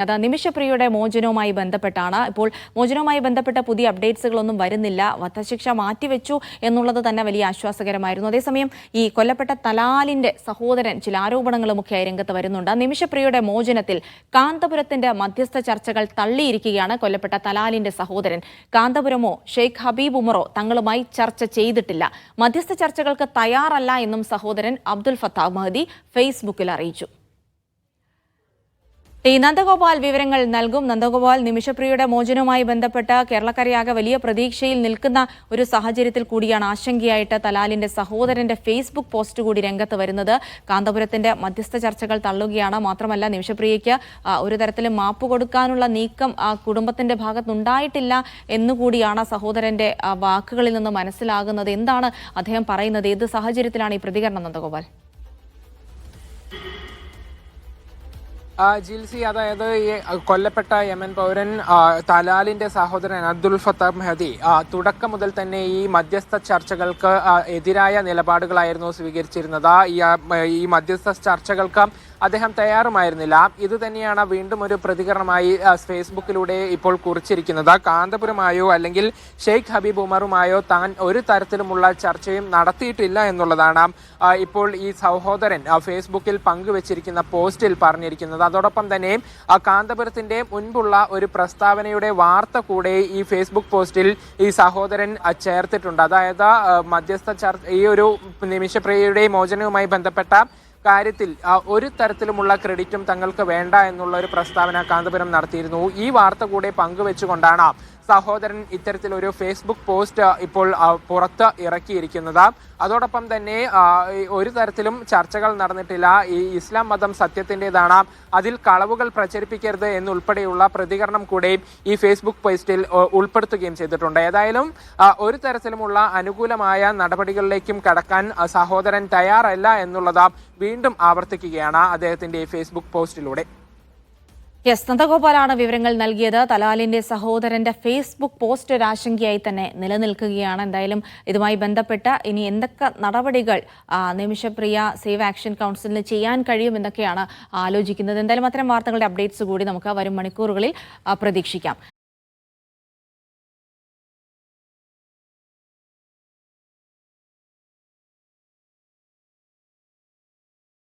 അത് നിമിഷപ്രിയയുടെ മോചനവുമായി ബന്ധപ്പെട്ടാണ്. ഇപ്പോൾ മോചനവുമായി ബന്ധപ്പെട്ട പുതിയ അപ്ഡേറ്റ്സുകളൊന്നും വരുന്നില്ല. വധശിക്ഷ മാറ്റിവെച്ചു എന്നുള്ളത് തന്നെ വലിയ ആശ്വാസകരമായിരുന്നു. അതേസമയം ഈ കൊല്ലപ്പെട്ട തലാലിന്റെ സഹോദരൻ ചില ആരോപണങ്ങളുമൊക്കെയായി രംഗത്ത് വരുന്നുണ്ട്. നിമിഷപ്രിയയുടെ മോചനത്തിൽ കാന്തപുരത്തിന്റെ മധ്യസ്ഥ ചർച്ചകൾ തള്ളിയിരിക്കുകയാണ് കൊല്ലപ്പെട്ട തലാലിന്റെ സഹോദരൻ. കാന്തപുരമോ ഷെയ്ഖ് ഹബീബ് ഉമറോ തങ്ങളുമായി ചർച്ച ചെയ്തിട്ടില്ല. മധ്യസ്ഥ ചർച്ചകൾക്ക് തയ്യാറല്ല എന്നും സഹോദരൻ അബ്ദുൽ ഫത്താഹ് മഹദി ഫേസ്ബുക്കിൽ അറിയിച്ചു. നന്ദഗോപാൽ വിവരങ്ങൾ നൽകും. നന്ദഗോപാൽ, നിമിഷപ്രിയയുടെ മോചനവുമായി ബന്ധപ്പെട്ട് കേരളക്കരയാകെ വലിയ പ്രതീക്ഷയിൽ നിൽക്കുന്ന ഒരു സാഹചര്യത്തിൽ കൂടിയാണ് ആശങ്കയായിട്ട് തലാലിന്റെ സഹോദരന്റെ ഫേസ്ബുക്ക് പോസ്റ്റ് കൂടി രംഗത്ത് വരുന്നത്. കാന്തപുരത്തിന്റെ മധ്യസ്ഥ ചർച്ചകൾ തള്ളുകയാണ്. മാത്രമല്ല, നിമിഷപ്രിയയ്ക്ക് ഒരു തരത്തിലും മാപ്പ് കൊടുക്കാനുള്ള നീക്കം കുടുംബത്തിന്റെ ഭാഗത്തുണ്ടായിട്ടില്ല എന്നുകൂടിയാണ് സഹോദരന്റെ വാക്കുകളിൽ നിന്ന് മനസ്സിലാകുന്നത്. എന്താണ് അദ്ദേഹം പറയുന്നത്? ഏത് സാഹചര്യത്തിലാണ് ഈ പ്രതികരണം, നന്ദഗോപാൽ? ജിൽസി, അതായത് ഈ കൊല്ലപ്പെട്ട യമൻ പൗരൻ തലാലിന്റെ സഹോദരൻ അബ്ദുൽ ഫത്താഹ് മഹദി തുടക്കം മുതൽ തന്നെ ഈ മധ്യസ്ഥ ചർച്ചകൾക്ക് എതിരായ നിലപാടുകളായിരുന്നു സ്വീകരിച്ചിരുന്നത്. ഈ മധ്യസ്ഥ ചർച്ചകൾക്ക് അദ്ദേഹം തയ്യാറുമായിരുന്നില്ല. ഇത് തന്നെയാണ് വീണ്ടും ഒരു പ്രതികരണമായി ഫേസ്ബുക്കിലൂടെ ഇപ്പോൾ കുറിച്ചിരിക്കുന്നത്. കാന്തപുരമായോ അല്ലെങ്കിൽ ഷെയ്ഖ് ഹബീബ് ഉമറുമായോ താൻ ഒരു തരത്തിലുമുള്ള ചർച്ചയും നടത്തിയിട്ടില്ല എന്നുള്ളതാണ് ഇപ്പോൾ ഈ സഹോദരൻ ഫേസ്ബുക്കിൽ പങ്കുവച്ചിരിക്കുന്ന പോസ്റ്റിൽ പറഞ്ഞിരിക്കുന്നത്. അതോടൊപ്പം തന്നെ കാന്തപുരത്തിന്റെ മുൻപുള്ള ഒരു പ്രസ്താവനയുടെ വാർത്ത കൂടെ ഈ ഫേസ്ബുക്ക് പോസ്റ്റിൽ ഈ സഹോദരൻ ചേർത്തിട്ടുണ്ട്. അതായത് മധ്യസ്ഥ ചർച്ച ഈ ഒരു നിമിഷപ്രിയയുടെ മോചനവുമായി ബന്ധപ്പെട്ട കാര്യത്തിൽ ഒരു തരത്തിലുമുള്ള ക്രെഡിറ്റും തങ്ങൾക്ക് വേണ്ട എന്നുള്ള ഒരു പ്രസ്താവന കാന്തപുരം നടത്തിയിരുന്നു. ഈ വാർത്ത കൂടെ പങ്കുവെച്ചുകൊണ്ടാണ് സഹോദരൻ ഇത്തരത്തിലൊരു ഫേസ്ബുക്ക് പോസ്റ്റ് ഇപ്പോൾ പുറത്ത് ഇറക്കിയിരിക്കുന്നത്. അതോടൊപ്പം തന്നെ ഒരു തരത്തിലും ചർച്ചകൾ നടന്നിട്ടില്ല, ഈ ഇസ്ലാം മതം സത്യത്തിൻ്റെതാണ്, അതിൽ കളവുകൾ പ്രചരിപ്പിക്കരുത് എന്നുൾപ്പെടെയുള്ള പ്രതികരണം കൂടെ ഈ ഫേസ്ബുക്ക് പോസ്റ്റിൽ ഉൾപ്പെടുത്തുകയും ചെയ്തിട്ടുണ്ട്. ഏതായാലും ഒരു തരത്തിലുമുള്ള അനുകൂലമായ നടപടികളിലേക്കും കടക്കാൻ സഹോദരൻ തയ്യാറല്ല എന്നുള്ളത് വീണ്ടും ആവർത്തിക്കുകയാണ് അദ്ദേഹത്തിന്റെ ഫേസ്ബുക്ക് പോസ്റ്റിലൂടെ. നന്ദഗോപാലാണ് വിവരങ്ങൾ നൽകിയത്. തലാലിന്റെ സഹോദരന്റെ ഫേസ്ബുക്ക് പോസ്റ്റ് ഒരു ആശങ്കയായി തന്നെ നിലനിൽക്കുകയാണ്. എന്തായാലും ഇതുമായി ബന്ധപ്പെട്ട് ഇനി എന്തൊക്കെ നടപടികൾ നിമിഷപ്രിയ സേവ് ആക്ഷൻ കൗൺസിലിന് ചെയ്യാൻ കഴിയുമെന്നൊക്കെയാണ് ആലോചിക്കുന്നത്. എന്തായാലും അത്തരം വാർത്തകളുടെ അപ്ഡേറ്റ്സ് കൂടി നമുക്ക് വരും മണിക്കൂറുകളിൽ പ്രതീക്ഷിക്കാം.